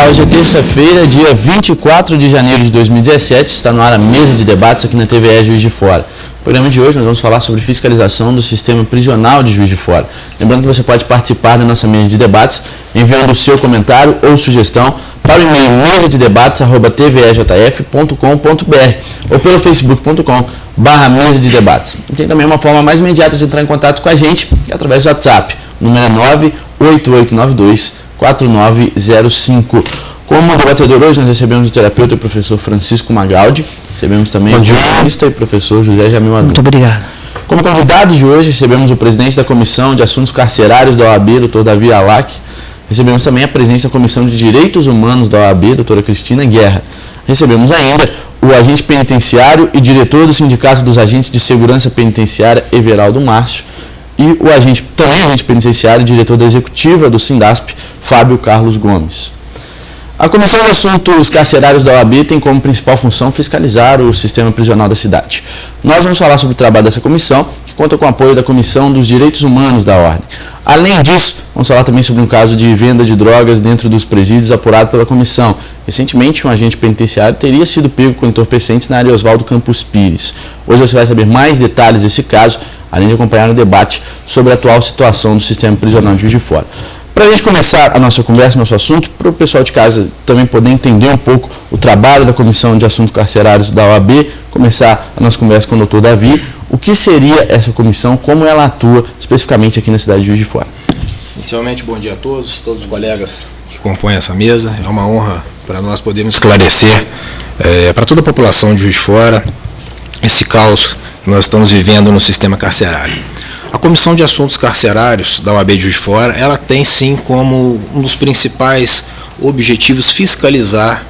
Hoje é terça-feira, dia 24 de janeiro de 2017, está no ar a mesa de debates aqui na TVE Juiz de Fora. No programa de hoje nós vamos falar sobre fiscalização do sistema prisional de Juiz de Fora. Lembrando que você pode participar da nossa mesa de debates enviando o seu comentário ou sugestão para o e-mail mesadedebates@tvejf.com.br ou pelo facebook.com/mesa de debates. E tem também uma forma mais imediata de entrar em contato com a gente, que é através do WhatsApp. O número é 98892-4905. Como debatedor hoje, nós recebemos o terapeuta e professor Francisco Magaldi. Recebemos também o jornalista e professor José Jamil Adu. Muito obrigado. Como convidados de hoje, recebemos o presidente da Comissão de Assuntos Carcerários da OAB, Dr. Davi Alac. Recebemos também a presidente da Comissão de Direitos Humanos da OAB, doutora Cristina Guerra. Recebemos ainda o agente penitenciário e diretor do Sindicato dos Agentes de Segurança Penitenciária, Everaldo Márcio, e o agente penitenciário e diretor da executiva do Sindasp, Fábio Carlos Gomes. A Comissão de Assuntos Carcerários da OAB tem como principal função fiscalizar o sistema prisional da cidade. Nós vamos falar sobre o trabalho dessa comissão, que conta com o apoio da Comissão dos Direitos Humanos da Ordem. Além disso, vamos falar também sobre um caso de venda de drogas dentro dos presídios apurado pela comissão. Recentemente, um agente penitenciário teria sido pego com entorpecentes na área Oswaldo Campos Pires. Hoje você vai saber mais detalhes desse caso, além de acompanhar o debate sobre a atual situação do sistema prisional de Juiz de Fora. Para a gente começar a nossa conversa, nosso assunto, para o pessoal de casa também poder entender um pouco o trabalho da Comissão de Assuntos Carcerários da OAB, começar a nossa conversa com o Dr. Davi, o que seria essa comissão, como ela atua especificamente aqui na cidade de Juiz de Fora. Inicialmente, bom dia a todos os colegas que compõem essa mesa. É uma honra para nós podermos esclarecer para toda a população de Juiz de Fora esse caos que nós estamos vivendo no sistema carcerário. A Comissão de Assuntos Carcerários da OAB de Juiz de Fora, ela tem sim como um dos principais objetivos fiscalizar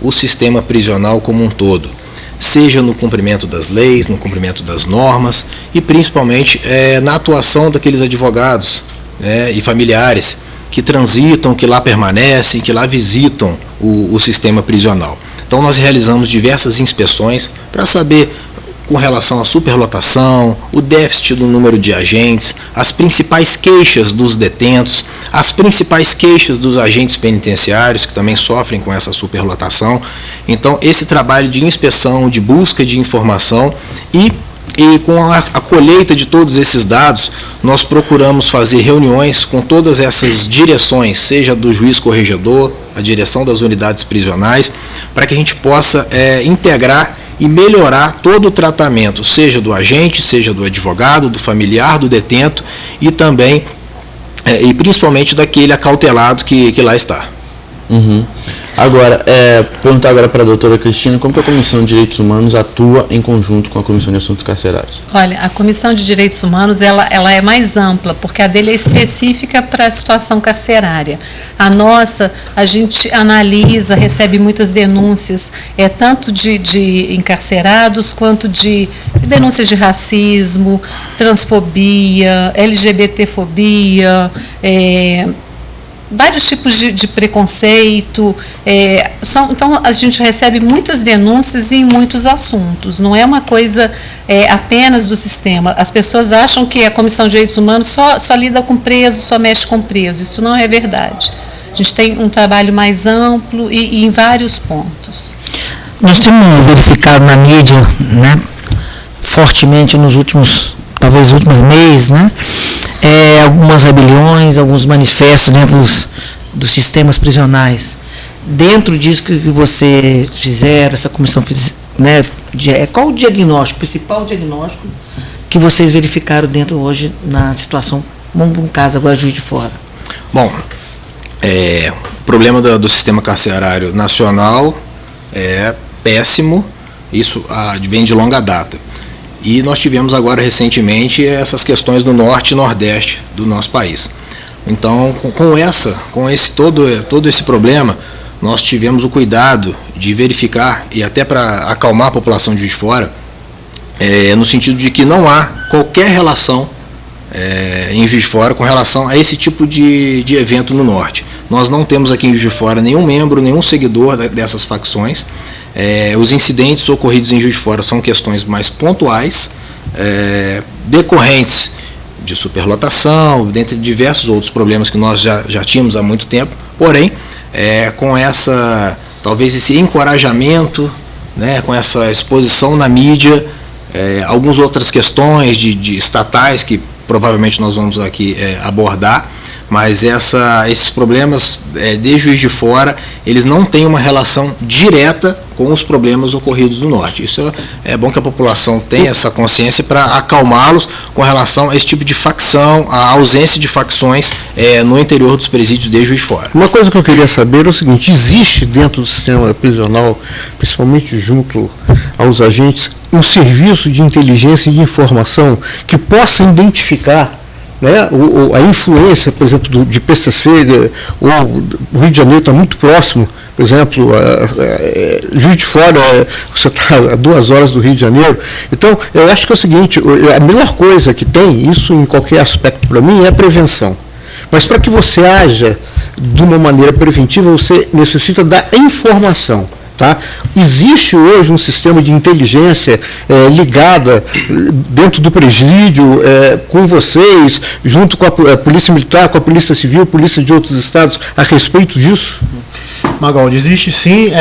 o sistema prisional como um todo, seja no cumprimento das leis, no cumprimento das normas e principalmente na atuação daqueles advogados e familiares que transitam, que lá permanecem, que lá visitam o sistema prisional. Então nós realizamos diversas inspeções para saber com relação à superlotação, o déficit do número de agentes, as principais queixas dos detentos, as principais queixas dos agentes penitenciários, que também sofrem com essa superlotação. Então, esse trabalho de inspeção, de busca de informação e com a colheita de todos esses dados, nós procuramos fazer reuniões com todas essas direções, seja do juiz corregedor, a direção das unidades prisionais, para que a gente possa integrar e melhorar todo o tratamento, seja do agente, seja do advogado, do familiar, do detento e também, e principalmente daquele acautelado que lá está. Uhum. Agora, perguntar agora para a doutora Cristina, como que a Comissão de Direitos Humanos atua em conjunto com a Comissão de Assuntos Carcerários? Olha, a Comissão de Direitos Humanos, ela é mais ampla, porque a dele é específica para a situação carcerária. A nossa, a gente analisa, recebe muitas denúncias, tanto de encarcerados, quanto de denúncias de racismo, transfobia, LGBTfobia, vários tipos de preconceito. Então, a gente recebe muitas denúncias em muitos assuntos. Não é uma coisa apenas do sistema. As pessoas acham que a Comissão de Direitos Humanos só lida com presos, só mexe com presos. Isso não é verdade. A gente tem um trabalho mais amplo e em vários pontos. Nós temos verificado na mídia, né, fortemente nos últimos meses, né, algumas rebeliões, alguns manifestos dentro dos sistemas prisionais. Dentro disso que você fizeram, essa comissão fez, né, qual o diagnóstico, o principal diagnóstico que vocês verificaram dentro hoje na situação, vamos para um caso agora, Juiz de Fora? Bom, o problema do sistema carcerário nacional é péssimo, isso vem de longa data. E nós tivemos agora recentemente essas questões do norte e nordeste do nosso país. Então, com todo esse problema, nós tivemos o cuidado de verificar, e até para acalmar a população de Juiz de Fora, no sentido de que não há qualquer relação em Juiz de Fora com relação a esse tipo de evento no norte. Nós não temos aqui em Juiz de Fora nenhum membro, nenhum seguidor dessas facções. Os incidentes ocorridos em Juiz de Fora são questões mais pontuais, decorrentes de superlotação, dentre diversos outros problemas que nós já tínhamos há muito tempo, porém, com talvez esse encorajamento, né, com essa exposição na mídia, algumas outras questões de estatais que provavelmente nós vamos aqui abordar, mas esses problemas de Juiz de Fora, eles não têm uma relação direta com os problemas ocorridos no Norte. Isso é bom que a população tenha essa consciência para acalmá-los com relação a esse tipo de facção, a ausência de facções no interior dos presídios de Juiz de Fora. Uma coisa que eu queria saber é o seguinte: existe dentro do sistema prisional, principalmente junto aos agentes, um serviço de inteligência e de informação que possa identificar, né, a influência, por exemplo, de PCC, ou o Rio de Janeiro está muito próximo, por exemplo, Juiz de Fora, você está a 2 horas do Rio de Janeiro. Então, eu acho que é o seguinte: a melhor coisa que tem, isso em qualquer aspecto para mim, é a prevenção. Mas para que você haja de uma maneira preventiva, você necessita da informação. Tá? Existe hoje um sistema de inteligência ligada dentro do presídio, com vocês, junto com a Polícia Militar, com a Polícia Civil, Polícia de outros estados, a respeito disso? Magaldi, existe sim,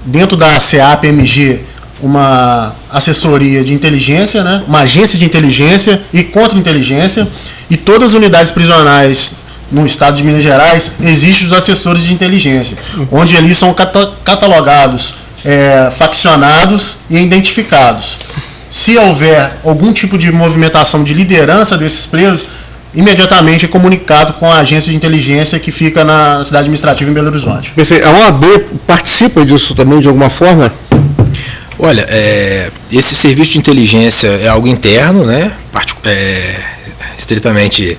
dentro da CEAP-MG, uma assessoria de inteligência, né, uma agência de inteligência e contra-inteligência, e todas as unidades prisionais no estado de Minas Gerais, existem os assessores de inteligência, onde ali são catalogados, faccionados e identificados. Se houver algum tipo de movimentação de liderança desses presos, imediatamente é comunicado com a agência de inteligência que fica na cidade administrativa em Belo Horizonte. Perfeito. A OAB participa disso também de alguma forma? Olha, esse serviço de inteligência é algo interno, né? Estritamente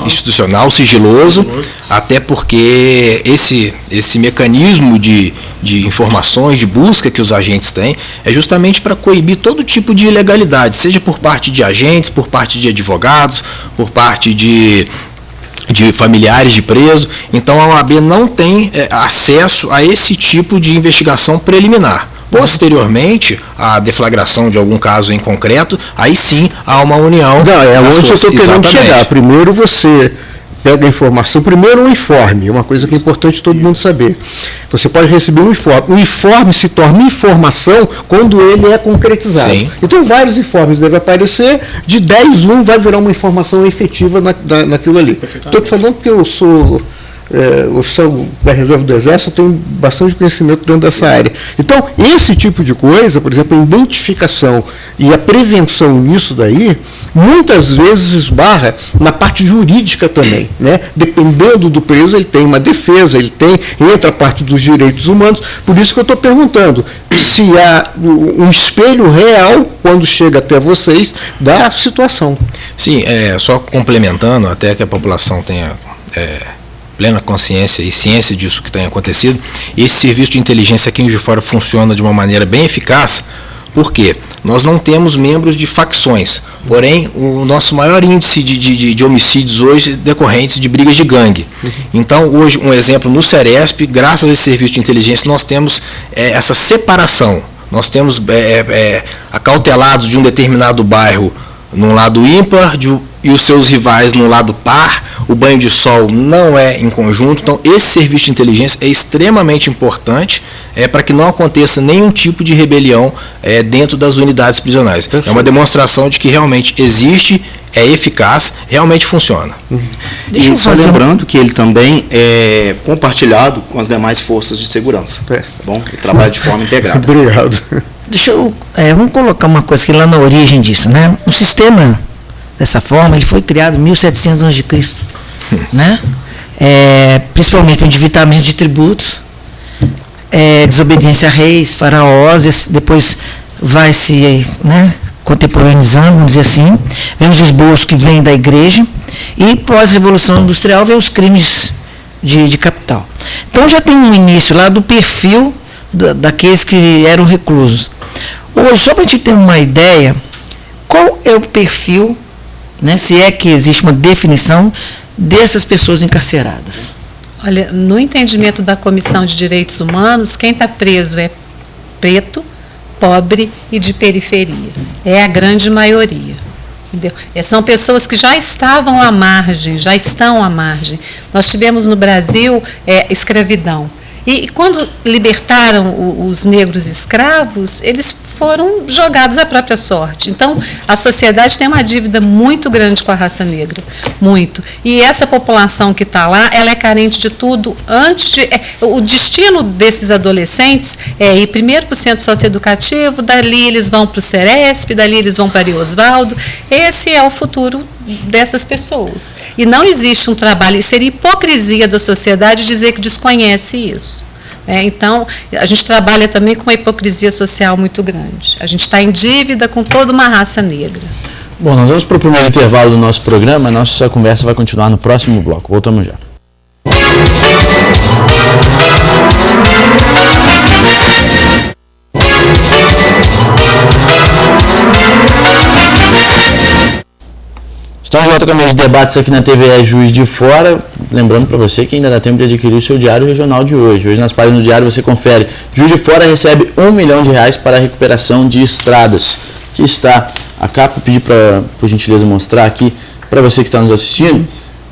institucional, sigiloso, até porque esse mecanismo de informações, de busca que os agentes têm, é justamente para coibir todo tipo de ilegalidade, seja por parte de agentes, por parte de advogados, por parte de familiares de preso. Então a OAB não tem acesso a esse tipo de investigação preliminar. Posteriormente, a deflagração de algum caso em concreto, aí sim há uma união. Não, é onde eu estou querendo chegar. Primeiro você pega a informação, primeiro um informe, uma coisa que é importante todo mundo saber. Você pode receber um informe. O informe se torna informação quando ele é concretizado. Sim. Então vários informes devem aparecer, de 10, um vai virar uma informação efetiva naquilo ali. Estou te falando porque eu sou oficial da reserva do Exército, eu tenho bastante conhecimento dentro dessa área. Então, esse tipo de coisa, por exemplo, a identificação e a prevenção nisso daí, muitas vezes esbarra na parte jurídica também, né? Dependendo do preso, ele tem uma defesa, entra a parte dos direitos humanos. Por isso que eu estou perguntando se há um espelho real, quando chega até vocês, da situação. Sim, só complementando, até que a população tenha plena consciência e ciência disso que tem acontecido, esse serviço de inteligência aqui em Juiz de Fora funciona de uma maneira bem eficaz, porque nós não temos membros de facções, porém o nosso maior índice de homicídios hoje decorrentes de brigas de gangue. Então hoje, um exemplo, no Ceresp, graças a esse serviço de inteligência, nós temos essa separação, nós temos acautelados de um determinado bairro num lado ímpar e os seus rivais no lado par. O banho de sol não é em conjunto. Então esse serviço de inteligência é extremamente importante para que não aconteça nenhum tipo de rebelião dentro das unidades prisionais. É uma demonstração de que realmente existe, é eficaz, realmente funciona. E só lembrando que ele também é compartilhado com as demais forças de segurança. Tá bom? Ele trabalha de forma integrada. Obrigado. Vamos colocar uma coisa que lá na origem disso, né? O sistema, dessa forma, ele foi criado em 1700 a.C., né? Principalmente o endividamento de tributos, desobediência a reis, faraós, depois vai se contemporaneizando, vamos dizer assim, vem os esboços que vêm da igreja, e pós-revolução industrial vem os crimes de capital. Então já tem um início lá do perfil daqueles que eram reclusos. Hoje, só para a gente ter uma ideia, qual é o perfil, né, se é que existe uma definição dessas pessoas encarceradas? Olha, no entendimento da Comissão de Direitos Humanos, quem está preso é preto, pobre e de periferia. É a grande maioria. Entendeu? São pessoas que já estavam à margem, já estão à margem. Nós tivemos no Brasil escravidão. E quando libertaram os negros escravos, eles foram jogados à própria sorte. Então, a sociedade tem uma dívida muito grande com a raça negra, muito. E essa população que está lá, ela é carente de tudo. O destino desses adolescentes é ir primeiro para o centro socioeducativo, dali eles vão para o Ceresp, dali eles vão para Ari Osvaldo. Esse é o futuro dessas pessoas. E não existe um trabalho, e seria hipocrisia da sociedade dizer que desconhece isso. Então, a gente trabalha também com uma hipocrisia social muito grande. A gente está em dívida com toda uma raça negra. Bom, nós vamos para o primeiro intervalo do nosso programa. A nossa conversa vai continuar no próximo bloco. Voltamos já. Estamos de volta com a mesa de debates aqui na TVE Juiz de Fora. Lembrando para você que ainda dá tempo de adquirir o seu diário regional de hoje. Hoje nas páginas do diário você confere. Juiz de Fora recebe R$1 milhão para a recuperação de estradas. Aqui está a capa, pedi para, por gentileza, mostrar aqui para você que está nos assistindo.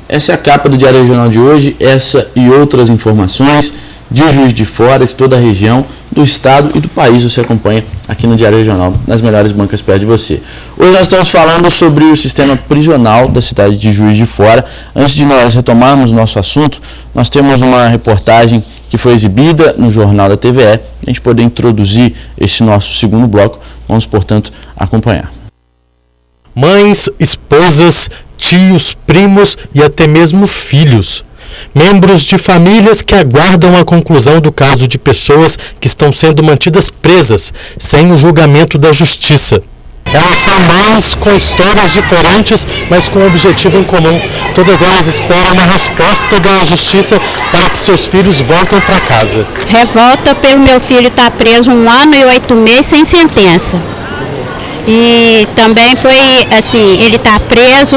Essa é a capa do diário regional de hoje. Essa e outras informações de Juiz de Fora, de toda a região, do estado e do país, você acompanha aqui no Diário Regional, nas melhores bancas perto de você. Hoje nós estamos falando sobre o sistema prisional da cidade de Juiz de Fora. Antes de nós retomarmos o nosso assunto, nós temos uma reportagem que foi exibida no Jornal da TVE, para a gente poder introduzir esse nosso segundo bloco. Vamos, portanto, acompanhar. Mães, esposas, tios, primos e até mesmo filhos. Membros de famílias que aguardam a conclusão do caso de pessoas que estão sendo mantidas presas, sem o julgamento da justiça. Elas são mães com histórias diferentes, mas com um objetivo em comum. Todas elas esperam uma resposta da justiça para que seus filhos voltem para casa. Revolta pelo meu filho estar preso 1 ano e 8 meses sem sentença. E também foi assim, ele está preso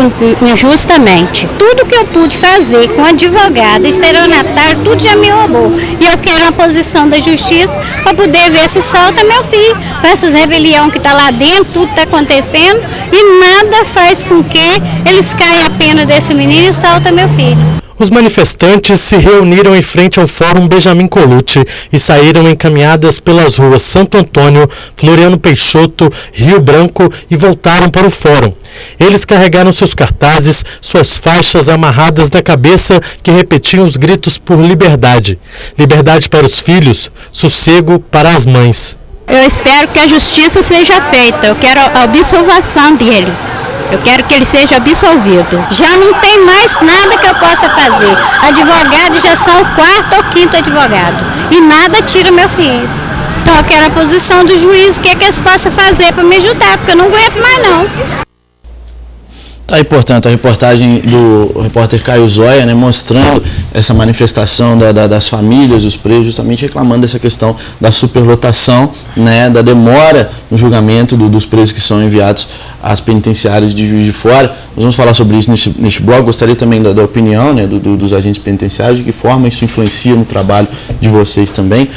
injustamente. Tudo que eu pude fazer com advogado, estelionatário, tudo já me roubou. E eu quero a posição da justiça para poder ver se solta meu filho. Com essas rebeliões que está lá dentro, tudo está acontecendo e nada faz com que eles caiam a pena desse menino e solta meu filho. Os manifestantes se reuniram em frente ao Fórum Benjamin Colucci e saíram encaminhadas pelas ruas Santo Antônio, Floriano Peixoto, Rio Branco e voltaram para o Fórum. Eles carregaram seus cartazes, suas faixas amarradas na cabeça que repetiam os gritos por liberdade. Liberdade para os filhos, sossego para as mães. Eu espero que a justiça seja feita, eu quero a absolvação dele. Eu quero que ele seja absolvido. Já não tem mais nada que eu possa fazer. Advogados já são o 4º ou 5º advogado. E nada tira meu filho. Então eu quero a posição do juiz, o que eles possam fazer para me ajudar, porque eu não aguento mais não. Tá aí, portanto, a reportagem do repórter Caio Zóia, né, mostrando essa manifestação das famílias, dos presos, justamente reclamando dessa questão da superlotação, né, da demora no julgamento dos presos que são enviados às penitenciárias de Juiz de Fora. Nós vamos falar sobre isso neste blog. Gostaria também da opinião, né, dos agentes penitenciários, de que forma isso influencia no trabalho de vocês também.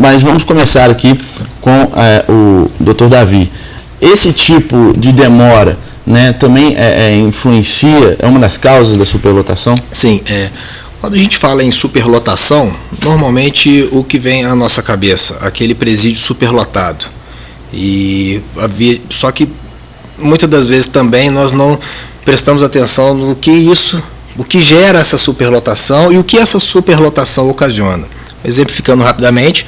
Mas vamos começar aqui com o Dr. Davi. Esse tipo de demora, né, também influencia, é uma das causas da superlotação? Sim, quando a gente fala em superlotação, normalmente o que vem à nossa cabeça, aquele presídio superlotado. Só que muitas das vezes também nós não prestamos atenção no que isso, o que gera essa superlotação e o que essa superlotação ocasiona. Exemplificando rapidamente,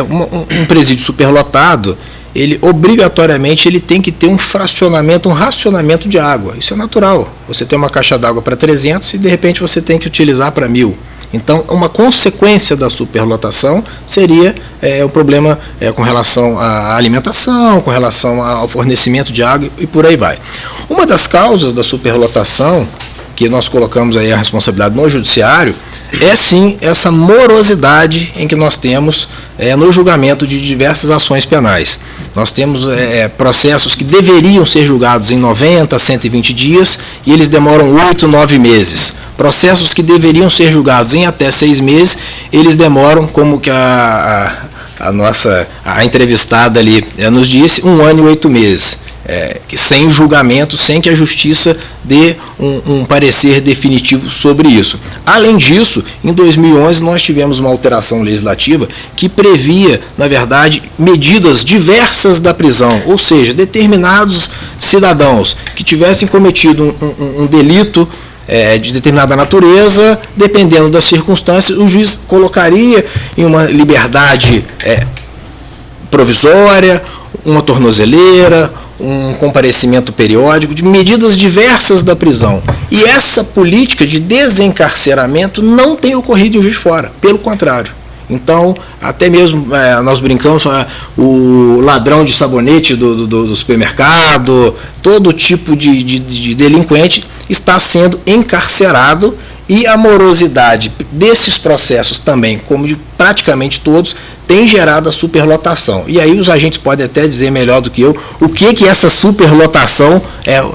um presídio superlotado, ele obrigatoriamente tem que ter um fracionamento, um racionamento de água. Isso é natural. Você tem uma caixa d'água para 300 e de repente você tem que utilizar para 1000. Então, uma consequência da superlotação seria o problema com relação à alimentação, com relação ao fornecimento de água e por aí vai. Uma das causas da superlotação, que nós colocamos aí a responsabilidade no judiciário, é sim essa morosidade em que nós temos no julgamento de diversas ações penais. Nós temos processos que deveriam ser julgados em 90, 120 dias e eles demoram 8, 9 meses. Processos que deveriam ser julgados em até 6 meses, eles demoram, como que a entrevistada ali nos disse, 1 ano e 8 meses. sem julgamento, sem que a justiça dê um parecer definitivo sobre isso. Além disso, em 2011 nós tivemos uma alteração legislativa que previa, na verdade, medidas diversas da prisão, ou seja, determinados cidadãos que tivessem cometido um delito de determinada natureza, dependendo das circunstâncias, o juiz colocaria em uma liberdade provisória, uma tornozeleira, um comparecimento periódico, de medidas diversas da prisão. E essa política de desencarceramento não tem ocorrido em Juiz de Fora, pelo contrário. Então, até mesmo nós brincamos, o ladrão de sabonete do supermercado, todo tipo de delinquente está sendo encarcerado, e a morosidade desses processos também, como de praticamente todos, tem gerado a superlotação. E aí os agentes podem até dizer melhor do que eu o que essa superlotação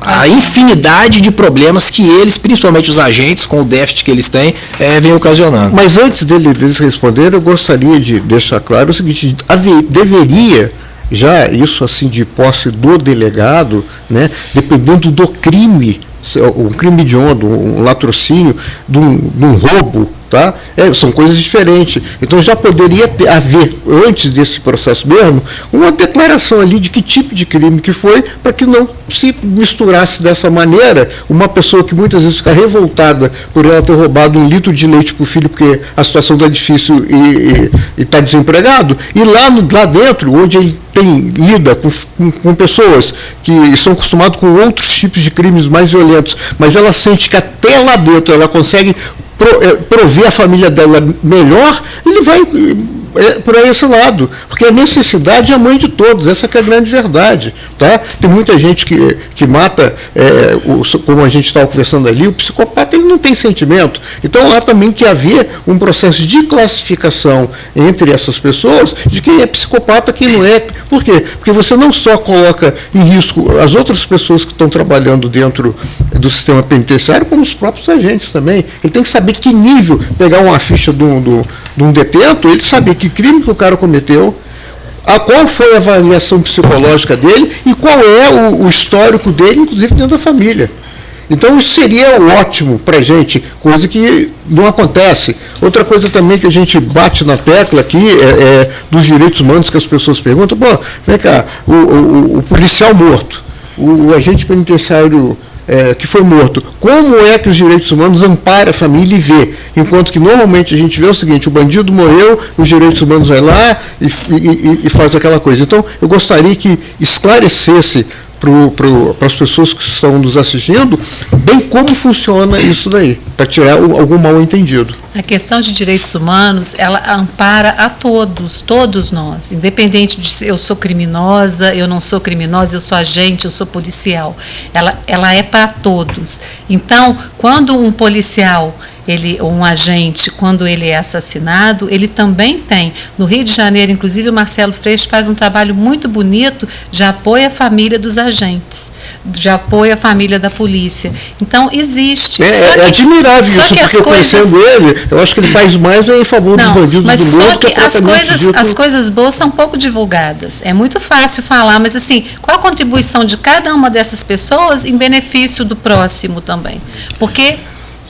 a infinidade de problemas que eles, principalmente os agentes, com o déficit que eles têm, vem ocasionando. Mas antes deles responderem, eu gostaria de deixar claro o seguinte: deveria já isso assim de posse do delegado, né, dependendo do crime, um crime hediondo, um latrocínio, de um roubo, tá? São coisas diferentes. Então já poderia haver, antes desse processo mesmo, uma declaração ali de que tipo de crime que foi, para que não se misturasse dessa maneira uma pessoa que muitas vezes fica revoltada por ela ter roubado 1 litro de leite para o filho porque a situação está difícil e está desempregado, e lá dentro, onde ele lida com pessoas que estão acostumadas com outros tipos de crimes mais violentos, mas ela sente que até lá dentro ela consegue prover a família dela melhor, ele vai por esse lado, porque a necessidade é a mãe de todos, essa que é a grande verdade, tá? Tem muita gente que mata, como a gente estava conversando ali, o psicopata ele não tem sentimento, então há também que haver um processo de classificação entre essas pessoas, de quem é psicopata, quem não é. Por quê? Porque você não só coloca em risco as outras pessoas que estão trabalhando dentro do sistema penitenciário, como os próprios agentes também. Ele tem que saber que nível, pegar uma ficha de um detento, ele saber que crime que o cara cometeu, qual foi a avaliação psicológica dele e qual é o histórico dele, inclusive dentro da família. Então isso seria ótimo para a gente, coisa que não acontece. Outra coisa também que a gente bate na tecla aqui dos direitos humanos, que as pessoas perguntam: pô, vem cá, o policial morto, o agente penitenciário que foi morto, como é que os direitos humanos amparam a família e vê? Enquanto que normalmente a gente vê o seguinte: o bandido morreu, os direitos humanos vai lá e faz aquela coisa. Então eu gostaria que esclarecesse para as pessoas que estão nos assistindo bem como funciona isso daí, para tirar algum mal entendido. A questão de direitos humanos, ela ampara a todos nós, independente de se eu sou criminosa, eu não sou criminosa, eu sou agente, eu sou policial. Ela é para todos. Então, quando um policial, um agente, quando ele é assassinado, ele também tem. No Rio de Janeiro, inclusive, o Marcelo Freixo faz um trabalho muito bonito de apoio à família dos agentes, de apoio à família da polícia. Então, existe. É admirável isso, porque conhecendo ele, eu acho que ele faz mais em favor dos bandidos do morto. Mas só que as coisas boas são pouco divulgadas. É muito fácil falar, mas assim, qual a contribuição de cada uma dessas pessoas em benefício do próximo também? Porque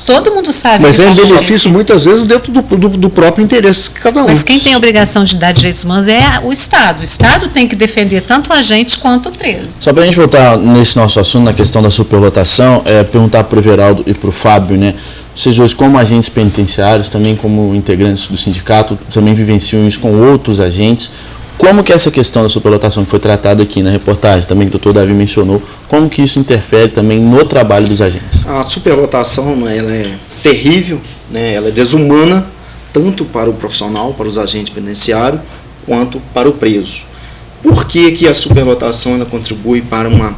todo mundo sabe. Mas é um benefício muitas vezes dentro do próprio interesse de cada um. Mas quem tem a obrigação de dar direitos humanos é o Estado. O Estado tem que defender tanto o agente quanto o preso. Só para a gente voltar nesse nosso assunto, na questão da superlotação, perguntar para o Everaldo e para o Fábio, né? Vocês dois, como agentes penitenciários, também como integrantes do sindicato, também vivenciam isso com outros agentes. Como que essa questão da superlotação que foi tratada aqui na reportagem, também que o Dr. Davi mencionou, como que isso interfere também no trabalho dos agentes? A superlotação, ela é terrível, né, ela é desumana, tanto para o profissional, para os agentes penitenciários, quanto para o preso. Por que a superlotação ela contribui para uma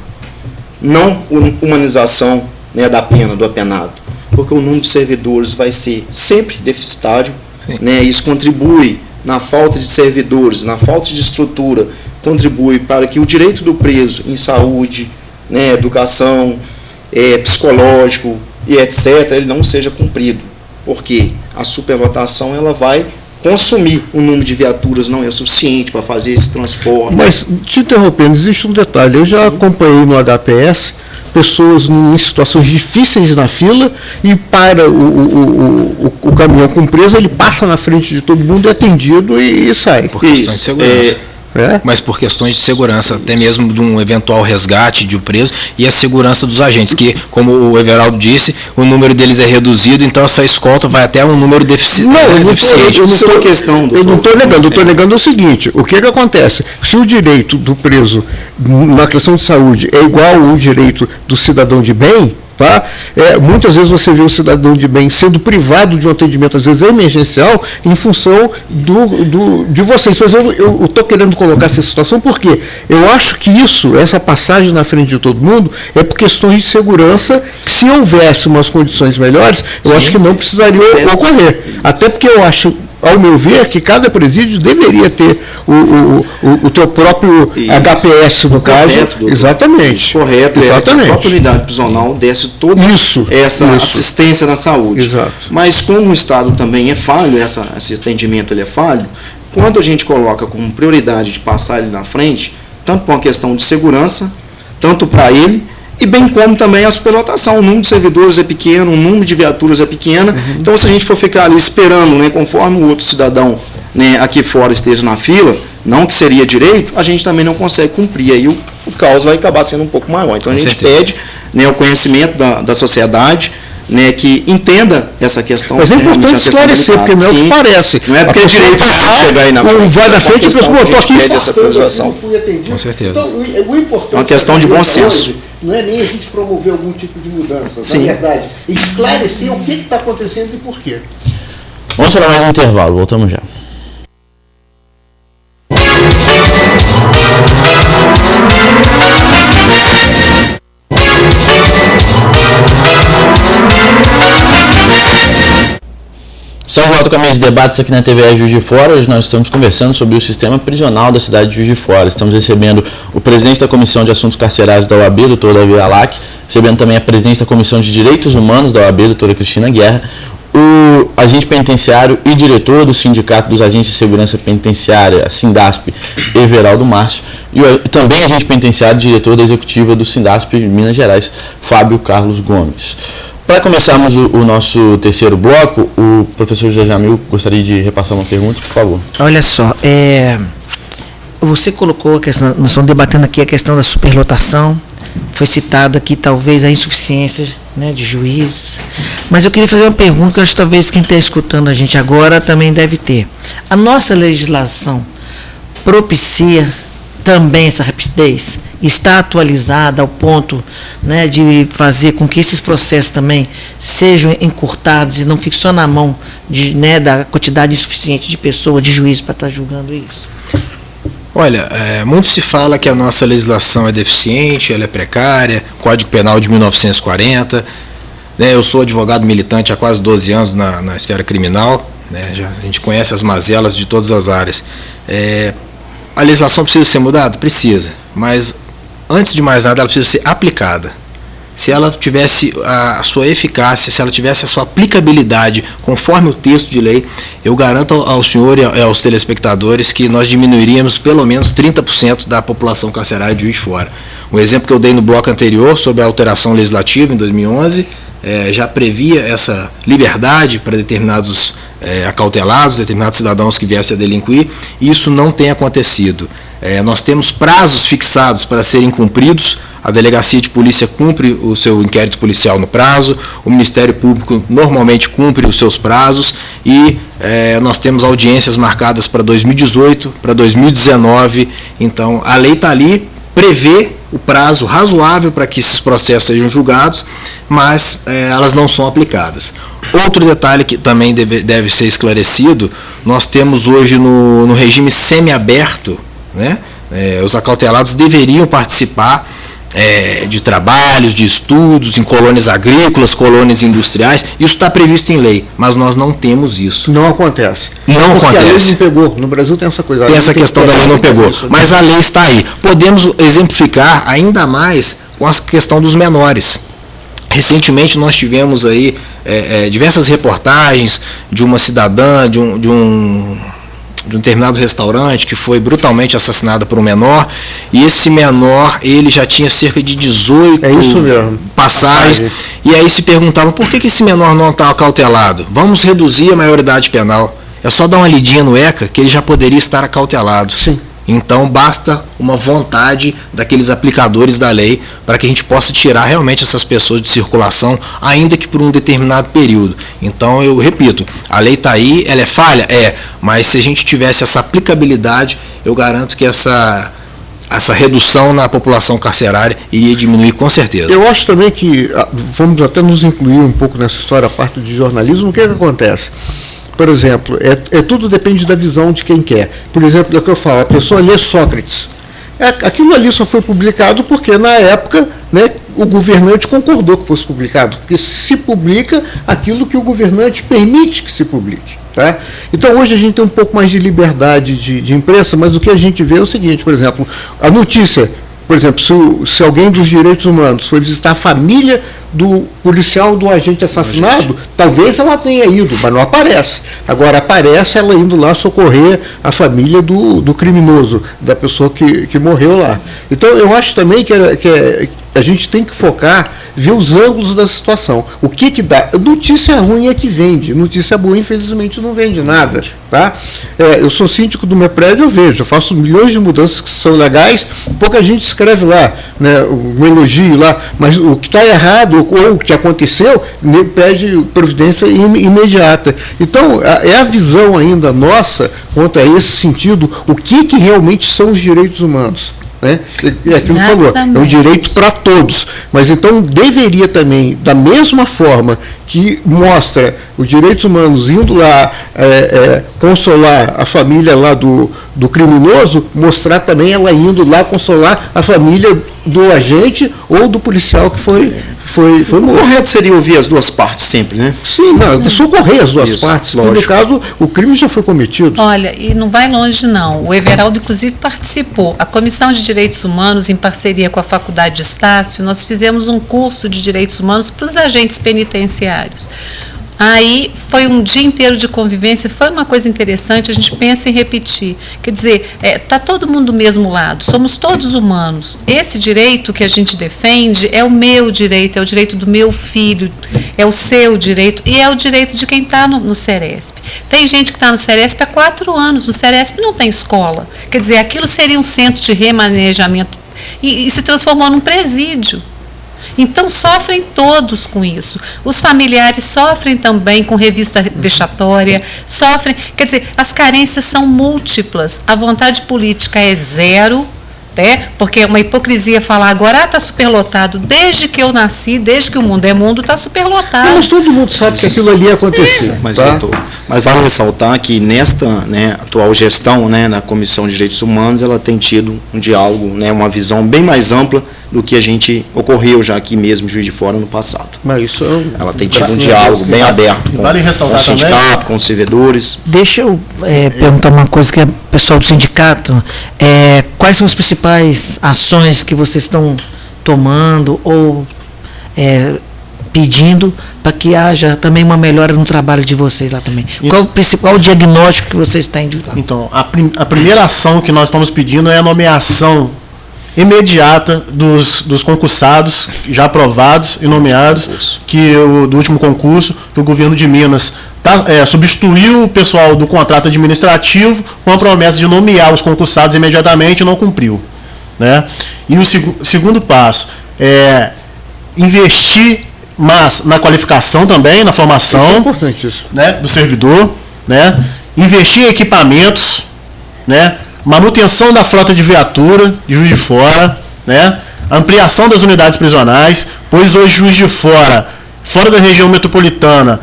não humanização, né, da pena, do apenado? Porque o número de servidores vai ser sempre deficitário, né, isso contribui na falta de servidores, na falta de estrutura, contribui para que o direito do preso em saúde, né, educação, psicológico e etc., ele não seja cumprido. Porque a superlotação ela vai consumir um número de viaturas não é suficiente para fazer esse transporte. Mas, te interrompendo, existe um detalhe. Eu já acompanhei no HPS pessoas em situações difíceis na fila e para o caminhão com presa, ele passa na frente de todo mundo, é atendido e sai. Por questões de segurança. Mas por questões de segurança, até mesmo de um eventual resgate de um preso e a segurança dos agentes, que, como o Everaldo disse, o número deles é reduzido, então essa escolta vai até um número deficiente. Eu não estou negando, eu estou negando o seguinte: o que acontece? Se o direito do preso na questão de saúde é igual ao direito do cidadão de bem, tá? Muitas vezes você vê o cidadão de bem sendo privado de um atendimento, às vezes emergencial, em função de vocês. Mas eu estou querendo colocar essa situação porque eu acho que essa passagem na frente de todo mundo, é por questões de segurança, que se houvesse umas condições melhores, eu acho que não precisaria ocorrer. Até porque eu acho, ao meu ver, que cada presídio deveria ter o teu próprio HPS, no caso. Exatamente. Correto. Exatamente. A própria unidade prisional desse toda essa assistência na saúde. Exato. Mas como o Estado também é falho, esse atendimento ele é falho, quando a gente coloca como prioridade de passar ele na frente, tanto por uma questão de segurança, tanto para ele, e bem como também a superlotação. O número de servidores é pequeno, o número de viaturas é pequeno. Então, se a gente for ficar ali esperando, né, conforme o outro cidadão, né, aqui fora esteja na fila, não que seria direito, a gente também não consegue cumprir. Aí o caos vai acabar sendo um pouco maior. Então, a gente pede, né, o conhecimento da sociedade, né, que entenda essa questão. Mas é importante esclarecer, porque não é o que parece. Não é porque é direito de chegar aí na frente. Vai na frente e pensa, estou aqui essa fui atendido. Com certeza. Então, o importante é uma questão de bom senso. Não é nem a gente promover algum tipo de mudança, Sim. na verdade. Esclarecer o que está acontecendo e por quê. Vamos para mais um intervalo, voltamos já. Estamos de volta com a mesa de debates aqui na TVE Juiz de Fora. Hoje nós estamos conversando sobre o sistema prisional da cidade de Juiz de Fora. Estamos recebendo o presidente da Comissão de Assuntos Carcerários da OAB, doutor Davi Alac, recebendo também a presidente da Comissão de Direitos Humanos da OAB, doutora Cristina Guerra, o agente penitenciário e diretor do Sindicato dos Agentes de Segurança Penitenciária, a Sindasp, Everaldo Márcio, e também agente penitenciário e diretor da executiva do Sindasp Minas Gerais, Fábio Carlos Gomes. Para começarmos o nosso terceiro bloco, o professor José Jamil gostaria de repassar uma pergunta, por favor. Olha só, você colocou a questão, nós estamos debatendo aqui a questão da superlotação, foi citado aqui talvez a insuficiência, né, de juízes, mas eu queria fazer uma pergunta que eu acho que talvez quem está escutando a gente agora também deve ter. A nossa legislação propicia também essa rapidez? Está atualizada ao ponto, né, de fazer com que esses processos também sejam encurtados e não fiquem só na mão da quantidade insuficiente de pessoas, de juízes para estar julgando isso? Olha, muito se fala que a nossa legislação é deficiente, ela é precária, Código Penal de 1940, né, eu sou advogado militante há quase 12 anos na esfera criminal, né, a gente conhece as mazelas de todas as áreas. A legislação precisa ser mudada? Precisa, mas antes de mais nada ela precisa ser aplicada. Se ela tivesse a sua eficácia, se ela tivesse a sua aplicabilidade conforme o texto de lei, eu garanto ao senhor e aos telespectadores que nós diminuiríamos pelo menos 30% da população carcerária de Juiz de Fora. Um exemplo que eu dei no bloco anterior sobre a alteração legislativa em 2011, já previa essa liberdade para determinados acautelados, determinados cidadãos que viessem a delinquir, e isso não tem acontecido. Nós temos prazos fixados para serem cumpridos, a delegacia de polícia cumpre o seu inquérito policial no prazo, o Ministério Público normalmente cumpre os seus prazos e nós temos audiências marcadas para 2018, para 2019, então a lei está ali, prevê o prazo razoável para que esses processos sejam julgados, mas elas não são aplicadas. Outro detalhe que também deve ser esclarecido, nós temos hoje no regime semiaberto, né, os acautelados deveriam participar de trabalhos, de estudos em colônias agrícolas, colônias industriais, isso está previsto em lei, mas nós não temos isso. Não acontece. Não porque acontece. A lei não pegou. No Brasil tem essa coisa. Tem essa questão da lei não pegou, mas a lei está aí. Podemos exemplificar ainda mais com a questão dos menores. Recentemente nós tivemos aí diversas reportagens de uma cidadã de um determinado restaurante que foi brutalmente assassinada por um menor, e esse menor, ele já tinha cerca de 18 passagens, e aí se perguntava por que esse menor não está acautelado? Vamos reduzir a maioridade penal, é só dar uma lidinha no ECA que ele já poderia estar acautelado. Sim. Então basta uma vontade daqueles aplicadores da lei para que a gente possa tirar realmente essas pessoas de circulação, ainda que por um determinado período. Então eu repito, a lei está aí, ela é falha? Mas se a gente tivesse essa aplicabilidade, eu garanto que essa redução na população carcerária iria diminuir com certeza. Eu acho também que, vamos até nos incluir um pouco nessa história, a parte de jornalismo, o que acontece? Por exemplo, tudo depende da visão de quem quer. Por exemplo, é o que eu falo, a pessoa lê Sócrates. Aquilo ali só foi publicado porque, na época, né, o governante concordou que fosse publicado, porque se publica aquilo que o governante permite que se publique. Tá? Então, hoje a gente tem um pouco mais de liberdade de imprensa, mas o que a gente vê é o seguinte, por exemplo, a notícia, por exemplo, se alguém dos direitos humanos for visitar a família do policial, do agente assassinado, talvez ela tenha ido, mas não aparece. Agora, aparece ela indo lá socorrer a família do criminoso, da pessoa que morreu lá. Então, eu acho também que a gente tem que focar, ver os ângulos da situação. O que dá? Notícia ruim é que vende, notícia boa, infelizmente, não vende nada. Tá? Eu sou síndico do meu prédio, eu faço milhões de mudanças que são legais, pouca gente escreve lá, né, um elogio lá, mas o que está errado, ou o que aconteceu, pede providência imediata. Então, é a visão ainda nossa, quanto a esse sentido, o que realmente são os direitos humanos. Né? É aquilo que falou, é um direito para todos, mas então deveria também, da mesma forma que mostra os direitos humanos indo lá consolar a família lá do criminoso, mostrar também ela indo lá consolar a família do agente ou do policial que foi morto. O correto seria ouvir as duas partes sempre, né? Sim, socorrer as duas partes. No caso, o crime já foi cometido. Olha, e não vai longe não. O Everaldo, inclusive, participou. A Comissão de Direitos Humanos, em parceria com a Faculdade de Estácio, nós fizemos um curso de Direitos Humanos para os agentes penitenciários. Aí foi um dia inteiro de convivência, foi uma coisa interessante, a gente pensa em repetir. Quer dizer, está todo mundo do mesmo lado, somos todos humanos. Esse direito que a gente defende é o meu direito, é o direito do meu filho, é o seu direito e é o direito de quem está no Ceresp. Tem gente que está no Ceresp há 4 anos, no Ceresp não tem escola. Quer dizer, aquilo seria um centro de remanejamento e se transformou num presídio. Então, sofrem todos com isso. Os familiares sofrem também com revista vexatória, sofrem, quer dizer, as carências são múltiplas. A vontade política é zero, né? Porque é uma hipocrisia falar agora, está superlotado. Desde que eu nasci, desde que o mundo é mundo, está superlotado. Mas todo mundo sabe que aquilo ali aconteceu. Mas vale ressaltar que nesta atual gestão, na Comissão de Direitos Humanos, ela tem tido um diálogo, uma visão bem mais ampla do que a gente ocorreu já aqui mesmo em Juiz de Fora no passado. Mas isso ela tem tido um diálogo bem aberto com o sindicato, com os servidores. Deixa eu perguntar uma coisa que é pessoal do sindicato. Quais são as principais ações que vocês estão tomando ou pedindo para que haja também uma melhora no trabalho de vocês lá também? Qual o principal diagnóstico que vocês têm de lá? Então, a primeira ação que nós estamos pedindo é a nomeação imediata dos concursados já aprovados e nomeados do último concurso, que o governo de Minas substituiu o pessoal do contrato administrativo com a promessa de nomear os concursados imediatamente e não cumpriu. Né? E o segundo passo é investir mais na qualificação também, na formação importante isso. Do servidor, investir em equipamentos, manutenção da frota de viatura de Juiz de Fora, ampliação das unidades prisionais, pois hoje Juiz de Fora, fora da região metropolitana,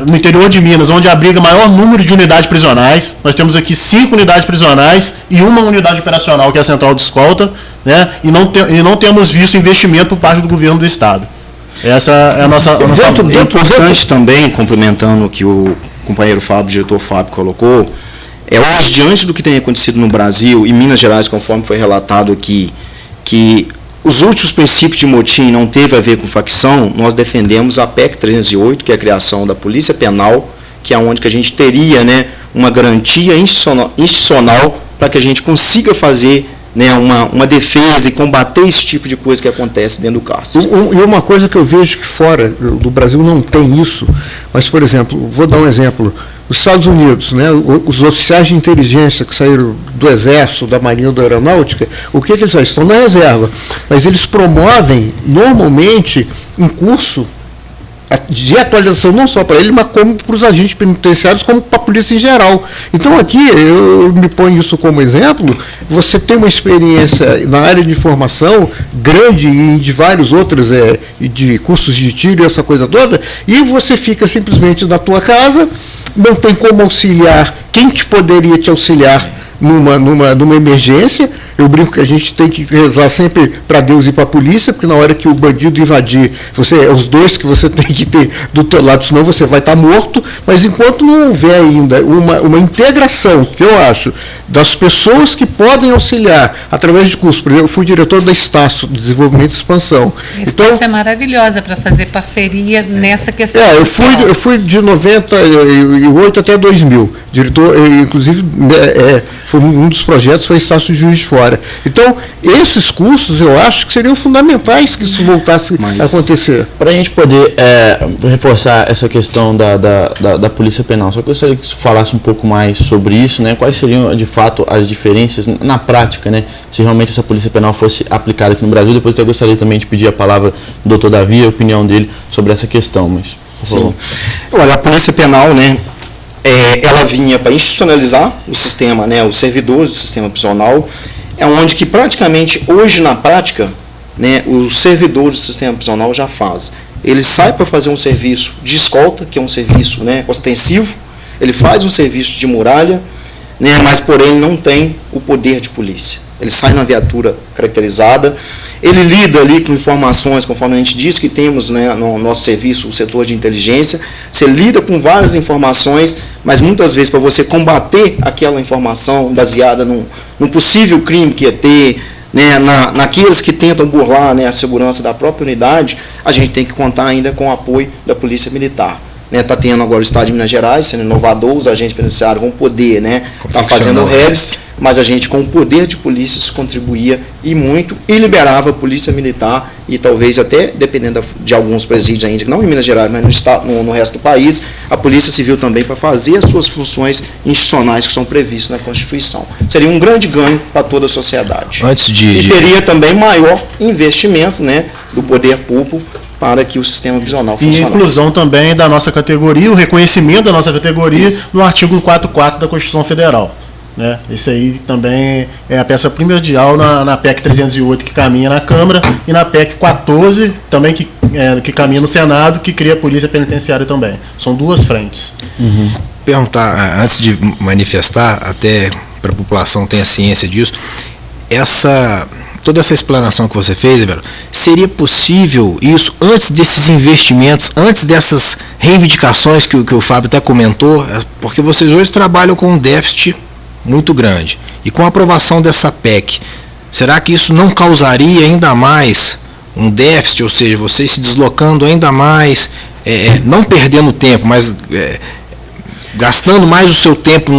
no interior de Minas, onde abriga maior número de unidades prisionais, nós temos aqui 5 unidades prisionais e uma unidade operacional, que é a Central de Escolta, e não temos visto investimento por parte do governo do Estado. Essa é a nossa É importante também, complementando o que o companheiro Fábio, o diretor Fábio colocou, hoje, diante do que tem acontecido no Brasil e Minas Gerais, conforme foi relatado aqui, que os últimos princípios de motim não teve a ver com facção, nós defendemos a PEC 308, que é a criação da Polícia Penal, que é onde que a gente teria, né, uma garantia institucional para que a gente consiga fazer, né, uma defesa e combater esse tipo de coisa que acontece dentro do cárcere. E uma coisa que eu vejo que fora do Brasil não tem isso, mas, por exemplo, vou dar um exemplo. Os Estados Unidos, né, os oficiais de inteligência que saíram do Exército, da Marinha ou da Aeronáutica, o que eles estão na reserva? Mas eles promovem, normalmente, um curso de atualização não só para ele, mas como para os agentes penitenciários, como para a polícia em geral. Então aqui, eu me ponho isso como exemplo, você tem uma experiência na área de formação grande e de vários outros, de cursos de tiro e essa coisa toda, e você fica simplesmente na tua casa, não tem como auxiliar quem poderia te auxiliar numa emergência. Eu brinco que a gente tem que rezar sempre para Deus e para a polícia, porque na hora que o bandido invadir, é os dois que você tem que ter do teu lado, senão você vai estar morto. Mas enquanto não houver ainda uma integração, que eu acho, das pessoas que podem auxiliar através de cursos, por exemplo, eu fui diretor da Estácio, Desenvolvimento e Expansão. A Estácio é maravilhosa para fazer parceria nessa questão. Eu fui de 98 até 2000, diretor, inclusive, foi um dos projetos, foi Estácio Juiz de Fora. Então, esses cursos eu acho que seriam fundamentais que isso voltasse a acontecer. Para a gente poder reforçar essa questão da Polícia Penal, só que eu gostaria que você falasse um pouco mais sobre isso, né? Quais seriam, de fato, as diferenças na prática, né? Se realmente essa Polícia Penal fosse aplicada aqui no Brasil. Depois eu gostaria também de pedir a palavra do doutor Davi, a opinião dele sobre essa questão. Mas, por favor. Olha, a Polícia Penal, né? Ela vinha para institucionalizar o sistema, né? Os servidores do sistema prisional, é onde que praticamente, hoje na prática, né, os servidores do sistema prisional já fazem. Ele sai para fazer um serviço de escolta, que é um serviço, né, ostensivo, ele faz um serviço de muralha, né, mas porém ele não tem o poder de polícia. Ele sai na viatura caracterizada, ele lida ali com informações, conforme a gente disse que temos, né, no nosso serviço, o setor de inteligência, você lida com várias informações, mas muitas vezes para você combater aquela informação baseada num possível crime que ia ter, né, naqueles que tentam burlar, né, a segurança da própria unidade, a gente tem que contar ainda com o apoio da Polícia Militar. Está tendo agora o Estado de Minas Gerais, sendo inovador, os agentes penitenciários vão poder, né, estar fazendo redes, mas a gente com o poder de polícia se contribuía e muito, e liberava a Polícia Militar, e talvez até, dependendo de alguns presídios ainda, não em Minas Gerais, mas no resto do país, a Polícia Civil também para fazer as suas funções institucionais que são previstas na Constituição. Seria um grande ganho para toda a sociedade. E teria também maior investimento, né, do poder público para que o sistema prisional funcionasse. E a inclusão também da nossa categoria, o reconhecimento da nossa categoria no artigo 44 da Constituição Federal. Né? Esse aí também é a peça primordial na PEC 308, que caminha na Câmara, e na PEC 14, também que caminha no Senado, que cria a Polícia Penitenciária também. São duas frentes. Perguntar, antes de manifestar, até para a população tenha ciência disso, toda essa explanação que você fez, Ibero, seria possível isso antes desses investimentos, antes dessas reivindicações que o Fábio até comentou, porque vocês hoje trabalham com um déficit muito grande. E com a aprovação dessa PEC, será que isso não causaria ainda mais um déficit, ou seja, vocês se deslocando ainda mais, não perdendo tempo, mas gastando mais o seu tempo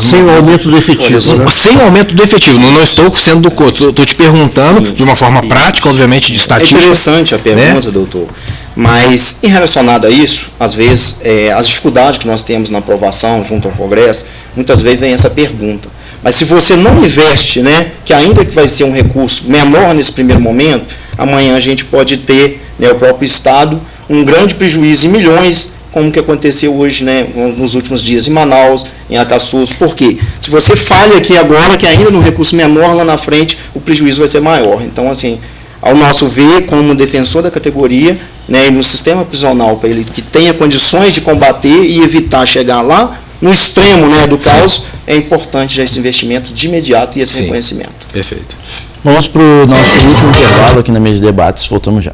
sem o aumento do efetivo, né? Sem o aumento do efetivo. Não estou sendo do contra, estou te perguntando de uma forma prática, obviamente, de estatística. É interessante a pergunta, né, doutor. Mas, em relacionado a isso, às vezes, as dificuldades que nós temos na aprovação junto ao Congresso, muitas vezes vem essa pergunta. Mas se você não investe, né, que ainda que vai ser um recurso menor nesse primeiro momento, amanhã a gente pode ter, né, o próprio Estado um grande prejuízo em milhões, como que aconteceu hoje, né, nos últimos dias em Manaus, em Acassus. Por quê? Se você falha aqui agora, que ainda no recurso menor lá na frente, o prejuízo vai ser maior. Então, assim, ao nosso ver, como defensor da categoria, né, e no sistema prisional, para ele que tenha condições de combater e evitar chegar lá no extremo, né, do caos, é importante já esse investimento de imediato e esse reconhecimento. Perfeito. Vamos para o nosso último intervalo aqui na mesa de debates. Voltamos já.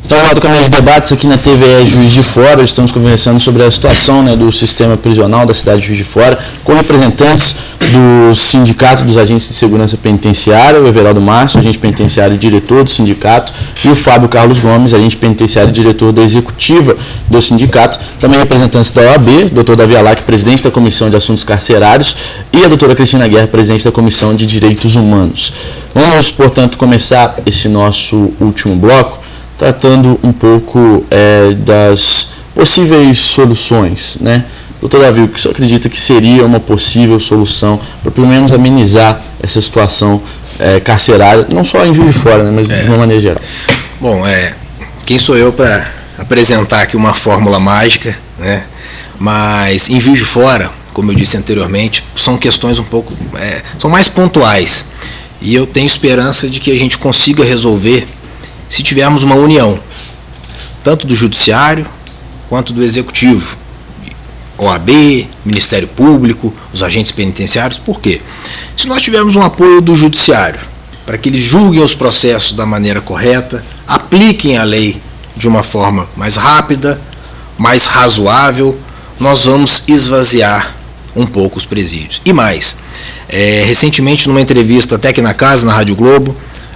Está volta com mais debates aqui na TVE Juiz de Fora. Estamos conversando sobre a situação, né, do sistema prisional da cidade de Juiz de Fora, com representantes do Sindicato dos Agentes de Segurança Penitenciária, o Everaldo Márcio, agente penitenciário e diretor do sindicato, e o Fábio Carlos Gomes, agente penitenciário e diretor da executiva do sindicato. Também representantes da OAB, doutor Davi Alac, presidente da Comissão de Assuntos Carcerários, e a doutora Cristina Guerra, presidente da Comissão de Direitos Humanos. Vamos, portanto, começar esse nosso último bloco tratando um pouco das possíveis soluções, né? Doutor Davi, o que o senhor acredita que seria uma possível solução para pelo menos amenizar essa situação carcerária, não só em Juiz de Fora, né, mas de uma maneira geral? Bom, quem sou eu para apresentar aqui uma fórmula mágica, né? Mas em Juiz de Fora, como eu disse anteriormente, são questões um pouco, são mais pontuais, e eu tenho esperança de que a gente consiga resolver se tivermos uma união, tanto do Judiciário quanto do Executivo, OAB, Ministério Público, os agentes penitenciários. Por quê? Se nós tivermos um apoio do Judiciário, para que eles julguem os processos da maneira correta, apliquem a lei de uma forma mais rápida, mais razoável, nós vamos esvaziar um pouco os presídios. E mais, recentemente numa entrevista até aqui na casa, na Rádio Globo,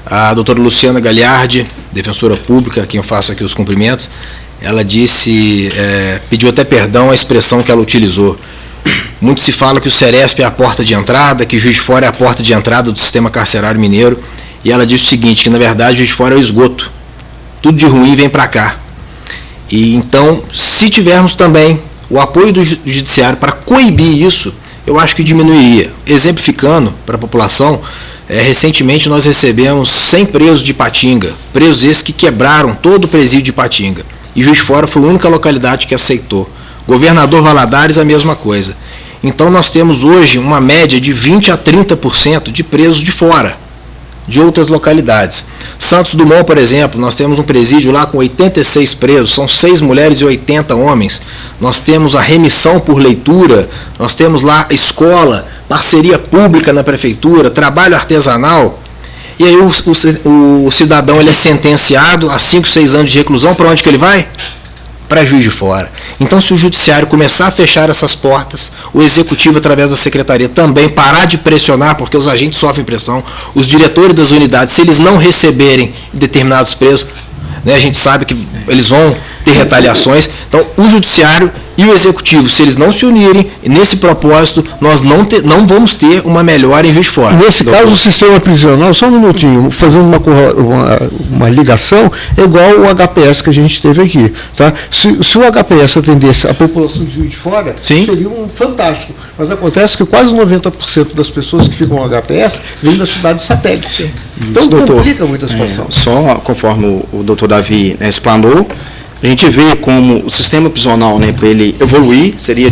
a doutora Luciana Gagliardi, defensora pública, a quem eu faço aqui os cumprimentos, ela disse, pediu até perdão a expressão que ela utilizou. Muito se fala que o Ceresp é a porta de entrada, que Juiz de Fora é a porta de entrada do sistema carcerário mineiro, e ela disse o seguinte, que na verdade Juiz de Fora é o esgoto, tudo de ruim vem para cá. E então, se tivermos também o apoio do Judiciário para coibir isso, eu acho que diminuiria. Exemplificando para a população, recentemente nós recebemos 100 presos de Ipatinga, presos esses que quebraram todo o presídio de Ipatinga. E Juiz de Fora foi a única localidade que aceitou. Governador Valadares, a mesma coisa. Então nós temos hoje uma média de 20% a 30% de presos de fora, de outras localidades. Santos Dumont, por exemplo, nós temos um presídio lá com 86 presos, são 6 mulheres e 80 homens. Nós temos a remissão por leitura, nós temos lá escola, parceria pública na prefeitura, trabalho artesanal. E aí o cidadão ele é sentenciado a 5, 6 anos de reclusão, para onde que ele vai? Para Juiz de Fora. Então, se o Judiciário começar a fechar essas portas, o Executivo, através da Secretaria, também parar de pressionar, porque os agentes sofrem pressão, os diretores das unidades, se eles não receberem determinados presos, né, a gente sabe que eles vão ter retaliações. Então, o Judiciário e o Executivo, se eles não se unirem nesse propósito, nós não vamos ter uma melhora em Juiz de Fora. Nesse caso, o sistema prisional, só um minutinho, fazendo uma ligação, é igual o HPS que a gente teve aqui. Tá? Se o HPS atendesse a população de Juiz de Fora, sim, seria um fantástico. Mas acontece que quase 90% das pessoas que ficam no HPS vêm da cidade de satélite. Sim. Então, isso, doutor, complica muito a situação. Só conforme o doutor Davi explanou, a gente vê como o sistema prisional, né, para ele evoluir, seria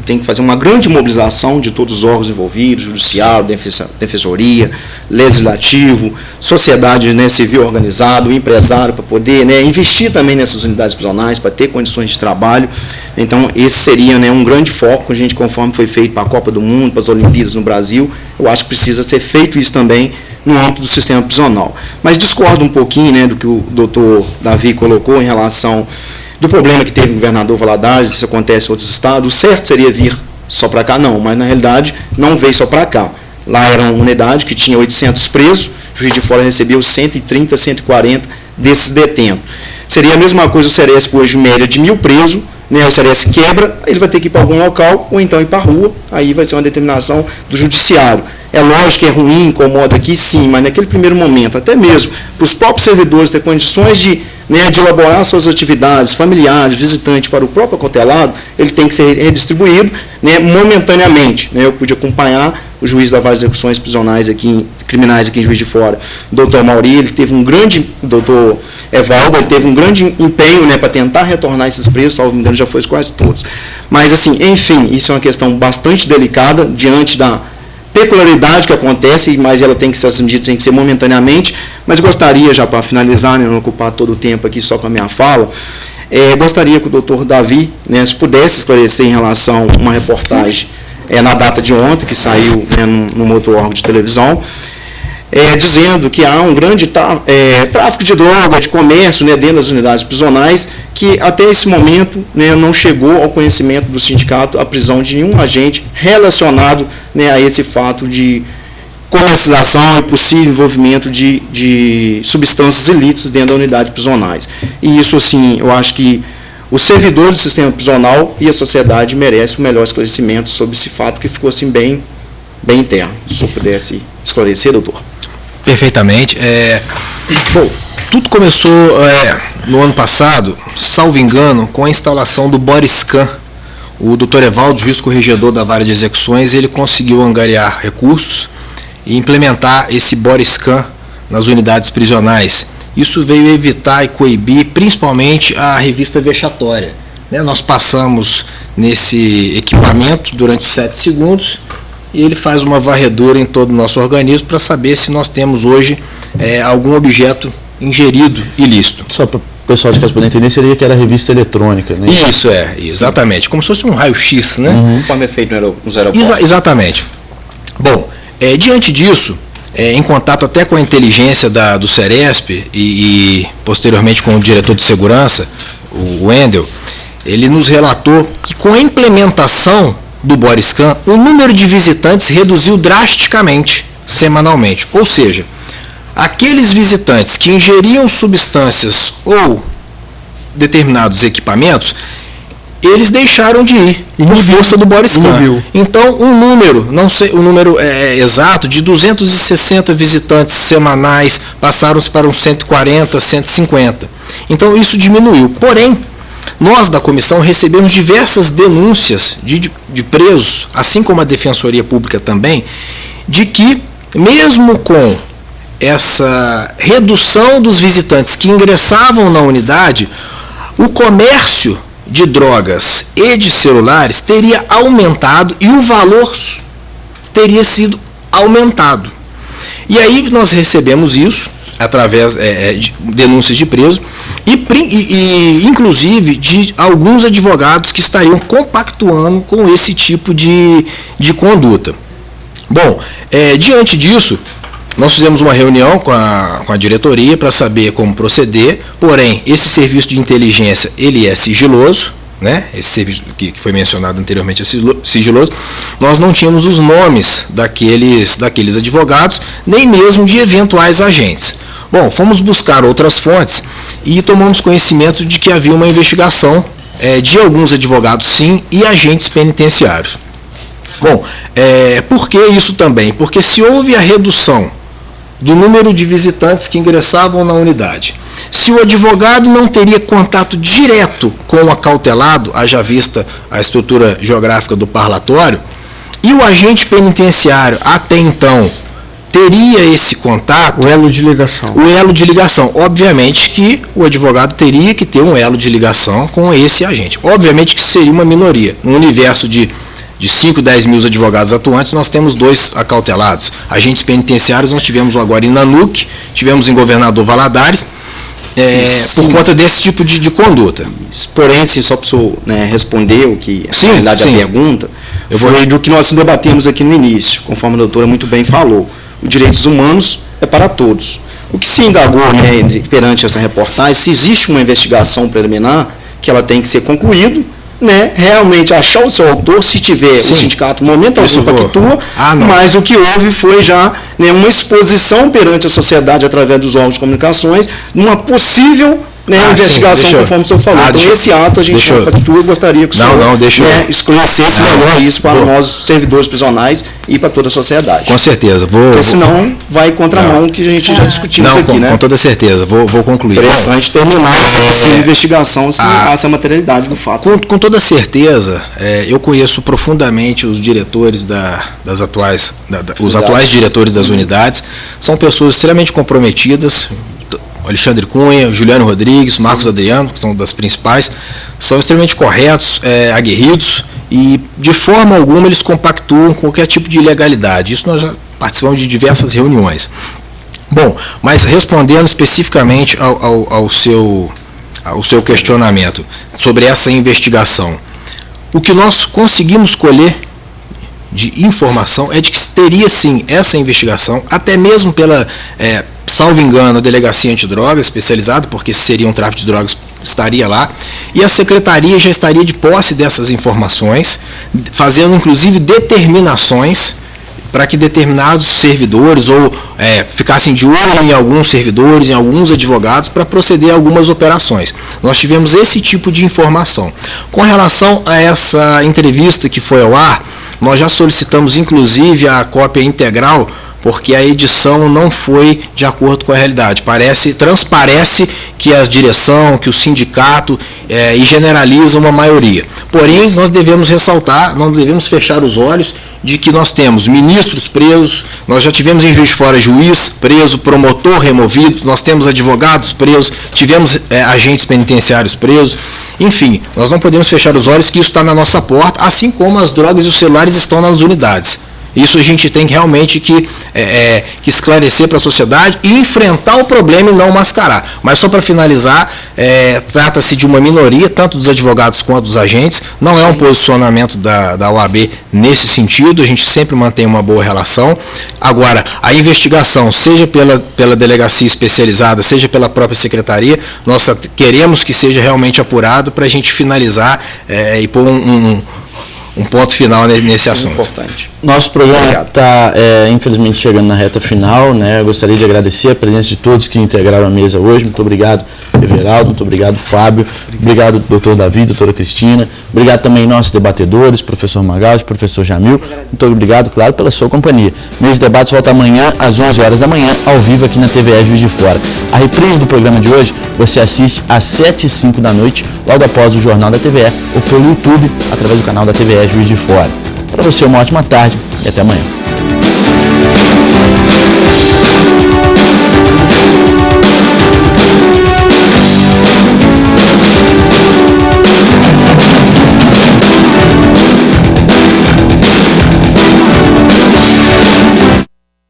tem que fazer uma grande mobilização de todos os órgãos envolvidos, judiciário, defensoria, legislativo, sociedade, né, civil organizada, o empresário, para poder, né, investir também nessas unidades prisionais, para ter condições de trabalho. Então, esse seria, né, um grande foco, a gente, conforme foi feito para a Copa do Mundo, para as Olimpíadas no Brasil, eu acho que precisa ser feito isso também no âmbito do sistema prisional. Mas discordo um pouquinho, né, do que o doutor Davi colocou em relação do problema que teve o governador Valadares, isso acontece em outros estados. O certo seria vir só para cá, não, mas na realidade não veio só para cá. Lá era uma unidade que tinha 800 presos, Juiz de Fora recebeu 130, 140 desses detentos. Seria a mesma coisa o Ceresp hoje, média de 1.000 presos, né, o Ceresp quebra, ele vai ter que ir para algum local, ou então ir para a rua, aí vai ser uma determinação do Judiciário. É lógico que é ruim, incomoda aqui, sim, mas naquele primeiro momento, até mesmo para os próprios servidores ter condições de elaborar suas atividades familiares, visitantes para o próprio acotelado, ele tem que ser redistribuído, né, momentaneamente. Né, eu pude acompanhar o juiz das várias execuções criminais aqui em Juiz de Fora, o doutor Mauri, ele teve um grande, doutor Evaldo, ele teve um grande empenho, né, para tentar retornar esses presos, salvo me engano, já foi quase todos. Mas, assim, enfim, isso é uma questão bastante delicada diante da peculiaridade que acontece, mas ela tem que ser admitida, tem que ser momentaneamente. Mas gostaria, já para finalizar, né, não ocupar todo o tempo aqui só com a minha fala, gostaria que o doutor Davi, né, se pudesse esclarecer em relação a uma reportagem na data de ontem, que saiu, né, num outro órgão de televisão, dizendo que há um grande tráfico de droga, de comércio, né, dentro das unidades prisionais, que até esse momento, né, não chegou ao conhecimento do sindicato a prisão de nenhum agente relacionado, né, a esse fato de comercialização e possível envolvimento de substâncias ilícitas dentro da unidade prisionais. E isso, assim, eu acho que os servidores do sistema prisional e a sociedade merecem o melhor esclarecimento sobre esse fato que ficou assim bem interno. Se o senhor pudesse esclarecer, doutor. Perfeitamente. Bom, tudo começou no ano passado, salvo engano, com a instalação do Boriscan. O doutor Evaldo, juiz corregedor da Vara de Execuções, ele conseguiu angariar recursos e implementar esse Boriscan nas unidades prisionais. Isso veio evitar e coibir principalmente a revista vexatória. Nós passamos nesse equipamento durante 7 segundos e ele faz uma varredura em todo o nosso organismo para saber se nós temos hoje algum objeto ingerido ilícito. Só para o pessoal de casa poder entender, seria que era revista eletrônica, né? Isso, exatamente. Como se fosse um raio-x, né? Conforme é feito nos aeroportos. Exatamente. Bom, diante disso, em contato até com a inteligência do Ceresp e posteriormente com o diretor de segurança, o Wendel, ele nos relatou que com a implementação do Boriscan, o número de visitantes reduziu drasticamente, semanalmente. Ou seja, aqueles visitantes que ingeriam substâncias ou determinados equipamentos, eles deixaram de ir por força do Boriscan. Então, não sei o número exato, de 260 visitantes semanais passaram-se para uns 140, 150. Então, isso diminuiu. Porém, nós da comissão recebemos diversas denúncias de presos, assim como a Defensoria Pública também, de que, mesmo com essa redução dos visitantes que ingressavam na unidade, o comércio de drogas e de celulares teria aumentado e o valor teria sido aumentado. E aí nós recebemos isso através de denúncias de preso e inclusive de alguns advogados que estariam compactuando com esse tipo de conduta. Bom, diante disso, nós fizemos uma reunião com a diretoria para saber como proceder, porém, esse serviço de inteligência, ele é sigiloso, né? Esse serviço que foi mencionado anteriormente é sigiloso. Nós não tínhamos os nomes daqueles advogados, nem mesmo de eventuais agentes. Bom, fomos buscar outras fontes e tomamos conhecimento de que havia uma investigação de alguns advogados, sim, e agentes penitenciários. Bom, por que isso também? Porque se houve a redução do número de visitantes que ingressavam na unidade, se o advogado não teria contato direto com o acautelado, haja vista a estrutura geográfica do parlatório, e o agente penitenciário até então teria esse contato... O elo de ligação. O elo de ligação. Obviamente que o advogado teria que ter um elo de ligação com esse agente. Obviamente que seria uma minoria. No universo de 5, 10 mil advogados atuantes, nós temos 2 acautelados. Agentes penitenciários nós tivemos agora em Nanuque, tivemos em Governador Valadares, por conta desse tipo de conduta. Porém, só para o senhor responder o que na realidade a pergunta, foi do que nós debatemos aqui no início, conforme a doutora muito bem falou. Os direitos humanos é para todos. O que se indagou perante essa reportagem, se existe uma investigação preliminar, que ela tem que ser concluída, realmente achar o seu autor, se tiver o sindicato momentalmente compactua, mas o que houve foi já uma exposição perante a sociedade através dos órgãos de comunicações, numa possível investigação, conforme o senhor falou. Então, esse ato a gente compactua, gostaria que o senhor esclarecesse melhor isso para nós, servidores prisionais, e para toda a sociedade. Com certeza. Porque senão vai contramão que a gente já discutiu isso aqui, com toda certeza. Vou concluir. Interessante terminar essa investigação se há essa materialidade do fato. Com toda certeza, eu conheço profundamente os diretores os atuais diretores das unidades. São pessoas extremamente comprometidas. Alexandre Cunha, Juliano Rodrigues, Marcos Adriano, que são das principais, são extremamente corretos, aguerridos, e de forma alguma eles compactuam com qualquer tipo de ilegalidade. Isso nós já participamos de diversas reuniões. Bom, mas respondendo especificamente ao seu questionamento sobre essa investigação, o que nós conseguimos colher de informação é de que teria sim essa investigação, até mesmo pela, salvo engano, a Delegacia Antidrogas especializada, porque se seria um tráfico de drogas, estaria lá, e a Secretaria já estaria de posse dessas informações, fazendo inclusive determinações para que determinados servidores ou ficassem de olho em alguns servidores, em alguns advogados, para proceder a algumas operações. Nós tivemos esse tipo de informação. Com relação a essa entrevista que foi ao ar, nós já solicitamos inclusive a cópia integral, porque a edição não foi de acordo com a realidade. Transparece que a direção, que o sindicato e generaliza uma maioria. Porém, nós devemos ressaltar, não devemos fechar os olhos de que nós temos ministros presos, nós já tivemos em Juiz de Fora juiz preso, promotor removido, nós temos advogados presos, tivemos agentes penitenciários presos. Enfim, nós não podemos fechar os olhos que isso está na nossa porta, assim como as drogas e os celulares estão nas unidades. Isso a gente tem realmente que esclarecer para a sociedade e enfrentar o problema e não mascarar. Mas só para finalizar, trata-se de uma minoria, tanto dos advogados quanto dos agentes, não é um posicionamento da OAB nesse sentido, a gente sempre mantém uma boa relação. Agora, a investigação, seja pela delegacia especializada, seja pela própria secretaria, nós queremos que seja realmente apurado para a gente finalizar e pôr um ponto final nesse assunto. Importante. Nosso programa está, infelizmente, chegando na reta final, né? Eu gostaria de agradecer a presença de todos que integraram a mesa hoje. Muito obrigado, Everaldo. Muito obrigado, Fábio. Obrigado, doutor Davi, doutora Cristina. Obrigado também nossos debatedores, professor Magaldi, professor Jamil. Muito obrigado, claro, pela sua companhia. Meus debates volta amanhã, às 11 horas da manhã, ao vivo aqui na TVE Juiz de Fora. A reprise do programa de hoje você assiste às 7h05 da noite, logo após o Jornal da TVE, ou pelo YouTube, através do canal da TVE Juiz de Fora. Para você, uma ótima tarde e até amanhã.